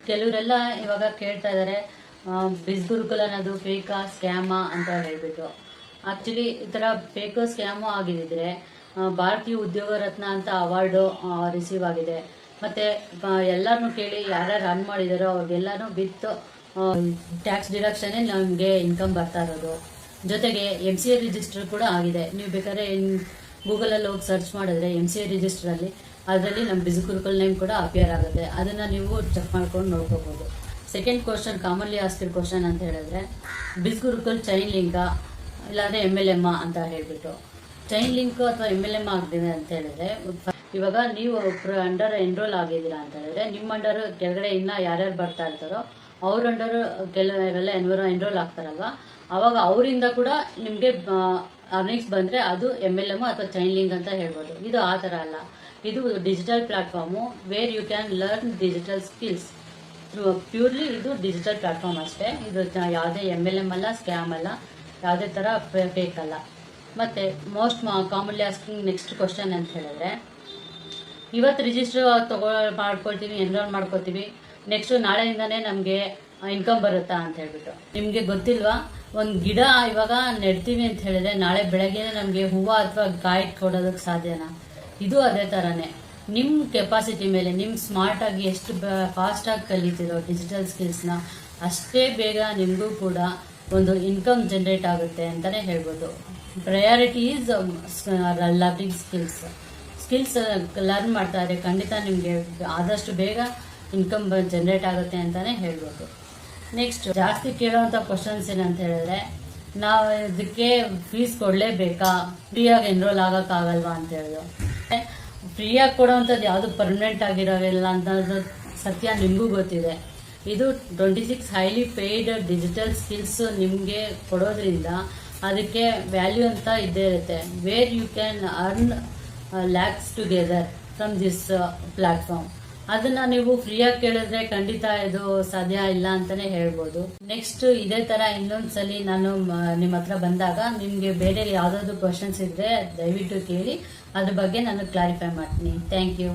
ಕೆಲವರೆಲ್ಲ ಇವಾಗ ಕೇಳ್ತಾ ಇದ್ದಾರೆ ಬಿಸ್ ಗುರುಕುಲ ಅನ್ನೋದು ಫೇಕಾ ಸ್ಕ್ಯಾಮಾ ಅಂತ ಹೇಳ್ಬಿಟ್ಟು. ಆಕ್ಚುಲಿ ಈ ತರ ಫೇಕ್ ಸ್ಕ್ಯಾಮು ಆಗಿದ್ರೆ ಭಾರತೀಯ ಉದ್ಯೋಗ ರತ್ನ ಅಂತ ಅವಾರ್ಡು ರಿಸೀವ್ ಆಗಿದೆ. ಮತ್ತೆ ಎಲ್ಲರನ್ನು ಕೇಳಿ ಯಾರ್ಯಾರು ರನ್ ಮಾಡಿದಾರೋ ಅವ್ರಿಗೆಲ್ಲಾನು ವಿತ್ ಟ್ಯಾಕ್ಸ್ ಡಿಡಕ್ಷನ್ ನಮಗೆ ಇನ್ಕಮ್ ಬರ್ತಾ ಇರೋದು. ಜೊತೆಗೆ MCA ರಿಜಿಸ್ಟರ್ ಕೂಡ ಆಗಿದೆ. ನೀವು ಬೇಕಾದ್ರೆ ಗೂಗಲಲ್ಲಿ ಹೋಗಿ ಸರ್ಚ್ ಮಾಡಿದ್ರೆ MCA ರಿಜಿಸ್ಟರ್ ಅಲ್ಲಿ ಅದರಲ್ಲಿ ನಮ್ಮ ಬಿಸ್ ಗುರುಕುಲ್ ನೇಮ್ ಕೂಡ ಅಪಿಯರ್ ಆಗುತ್ತೆ. ಅದನ್ನ ನೀವು ಚೆಕ್ ಮಾಡ್ಕೊಂಡು ನೋಡ್ಕೋಬಹುದು. ಸೆಕೆಂಡ್ ಕ್ವಶನ್ ಕಾಮನ್ಲಿ ಆಸ್ಕಿಡ್ ಕ್ವಶನ್ ಅಂತ ಹೇಳಿದ್ರೆ ಬಿಸ್ ಗುರುಕುಲ್ ಚೈನ್ ಲಿಂಕ್ ಇಲ್ಲಾಂದ್ರೆ MLM ಅಂತ ಹೇಳ್ಬಿಟ್ಟು. ಚೈನ್ ಲಿಂಕ್ ಅಥವಾ MLM ಆಗ್ತಿದೆ ಅಂತ ಹೇಳಿದ್ರೆ ಇವಾಗ ನೀವು ಅಂಡರ್ ಎನ್ರೋಲ್ ಆಗಿದ್ದೀರಾ ಅಂತ ಹೇಳಿದ್ರೆ ನಿಮ್ಮ ಅಂಡರ್ ಕೆಳಗಡೆ ಇನ್ನ ಯಾರ್ಯಾರು ಬರ್ತಾ ಇರ್ತಾರೋ ಅವ್ರ ಅಂಡರ್ ಕೆಲವೆಲ್ಲ ಎನ್ರೋಲ್ ಆಗ್ತಾರಲ್ವಾ, ಅವಾಗ ಅವರಿಂದ ಕೂಡ ನಿಮ್ಗೆ ಅರ್ನಿಂಗ್ಸ್ ಬಂದ್ರೆ ಅದು MLM ಅಥವಾ ಚೈನ್ ಲಿಂಕ್ ಅಂತ ಹೇಳ್ಬೋದು. ಇದು ಆ ತರ ಅಲ್ಲ. ಇದು digital platform where you can learn digital skills. Purely ಇದು ಡಿಜಿಟಲ್ ಪ್ಲಾಟ್ಫಾರ್ಮ್ ಅಷ್ಟೇ. ಇದು ಯಾವುದೇ MLM ಅಲ್ಲ, ಸ್ಕ್ಯಾಮ್ ಅಲ್ಲ, ಯಾವುದೇ ತರ ಫೇಕ್ ಅಲ್ಲ. ಮತ್ತೆ most commonly asking next question ಅಂತ ಹೇಳಿದ್ರೆ ಇವತ್ತು ರಿಜಿಸ್ಟರ್ ಮಾಡ್ಕೊಳ್ತೀವಿ, ಎನ್ರೋಲ್ ಮಾಡ್ಕೋತೀವಿ, ನೆಕ್ಸ್ಟ್ ನಾಳೆಯಿಂದಾನೇ ನಮಗೆ ಇನ್ಕಮ್ ಬರುತ್ತಾ ಅಂತ ಹೇಳ್ಬಿಟ್ಟು. ನಿಮ್ಗೆ ಗೊತ್ತಿಲ್ವಾ, ಒಂದು ಗಿಡ ಇವಾಗ ನೆಡ್ತೀವಿ ಅಂತ ಹೇಳಿದ್ರೆ ನಾಳೆ ಬೆಳಗ್ಗೆ ನಮ್ಗೆ ಹೂವು ಅಥವಾ ಕಾಯಿ ಕೊಡೋದಕ್ಕೆ ಸಾಧ್ಯನಾ? ಇದು ಅದೇ ತರಾನೇ ನಿಮ್ ಕೆಪಾಸಿಟಿ ಮೇಲೆ ನಿಮ್ ಸ್ಮಾರ್ಟ್ ಆಗಿ ಎಷ್ಟು ಫಾಸ್ಟ್ ಆಗಿ ಕಲಿತಿರೋ ಡಿಜಿಟಲ್ ಸ್ಕಿಲ್ಸ್ ನ ಅಷ್ಟೇ ಬೇಗ ನಿಮ್ಗೂ ಕೂಡ ಒಂದು ಇನ್ಕಮ್ ಜನರೇಟ್ ಆಗುತ್ತೆ ಅಂತಾನೆ ಹೇಳ್ಬೋದು. Priority is learning skills learn ಮಾಡ್ತಾ ಇದ್ರೆ ಖಂಡಿತ ನಿಮ್ಗೆ ಆದಷ್ಟು ಬೇಗ ಇನ್ಕಮ್ ಜನರೇಟ್ ಆಗುತ್ತೆ ಅಂತಾನೆ ಹೇಳ್ಬೋದು. ನೆಕ್ಸ್ಟ್ ಜಾಸ್ತಿ ಕೇಳೋವಂಥ ಕ್ವಶನ್ಸ್ ಏನಂತ ಹೇಳಿದ್ರೆ ನಾವು ಇದಕ್ಕೆ ಫೀಸ್ ಕೊಡಲೇಬೇಕಾ, ಫ್ರೀಯಾಗಿ ಎನ್ರೋಲ್ ಆಗಕ್ಕಾಗಲ್ವಾ ಅಂತ ಹೇಳಿದ್ರು. ಫ್ರೀಯಾಗಿ ಕೊಡೋವಂಥದ್ದು ಯಾವುದು ಪರ್ಮನೆಂಟ್ ಆಗಿರೋಲ್ಲ ಅನ್ನೋದು ಸತ್ಯ ನಿಮಗೂ ಗೊತ್ತಿದೆ. ಇದು 26 ಹೈಲಿ ಪೇಯ್ಡ್ ಡಿಜಿಟಲ್ ಸ್ಕಿಲ್ಸ್ ನಿಮಗೆ ಕೊಡೋದ್ರಿಂದ ಅದಕ್ಕೆ ವ್ಯಾಲ್ಯೂ ಅಂತ ಇದ್ದೇ ಇರುತ್ತೆ. Where you can earn lakhs together from this platform. ಅದನ್ನ ನೀವು ಫ್ರೀಯಾಗಿ ಕೇಳಿದ್ರೆ ಖಂಡಿತ ಇದು ಸಾಧ್ಯ ಇಲ್ಲ ಅಂತಾನೆ ಹೇಳ್ಬೋದು. ನೆಕ್ಸ್ಟ್ ಇದೇ ತರ ಇನ್ನೊಂದ್ಸಲಿ ನಾನು ನಿಮ್ಮ ಹತ್ರ ಬಂದಾಗ ನಿಮ್ಗೆ ಬೇರೆ ಯಾವ್ದಾದ್ರು ಕ್ವಶನ್ಸ್ ಇದ್ರೆ ದಯವಿಟ್ಟು ಕೇಳಿ, ಅದ್ರ ಬಗ್ಗೆ ನಾನು ಕ್ಲಾರಿಫೈ ಮಾಡ್ತೀನಿ. Thank you.